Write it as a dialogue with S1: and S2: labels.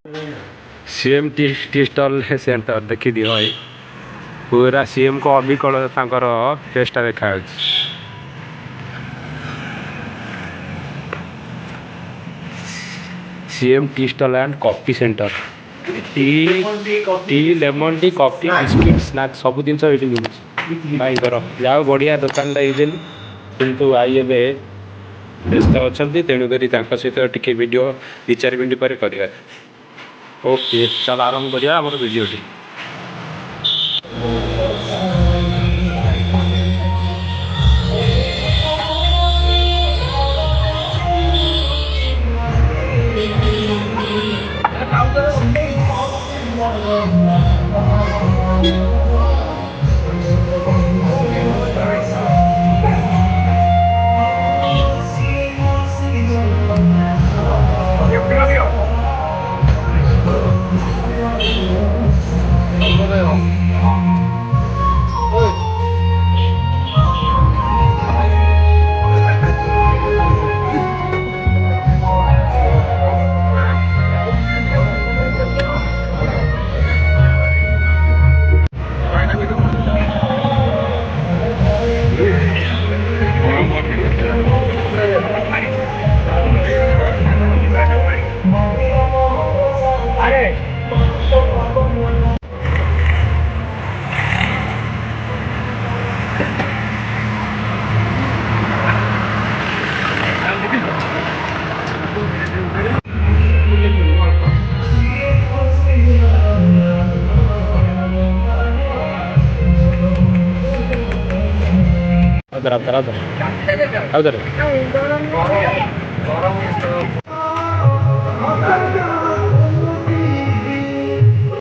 S1: CM tea stall centre देखी दियो भाई पूरा सीएम को अबिकल तांकर चेष्टा देखा CM tea stall and coffee centre tea lemon tea coffee biscuit snacks सब जिन भाई कर जाओ बढ़िया दुकान किंतु आई ए व्यस्त अच्छा तेणुक सहित टे वीडियो 2-4 मिनट पर कर ओके चल आरंभ करिया हमर वीडियोटी उधर उधर उधर उधर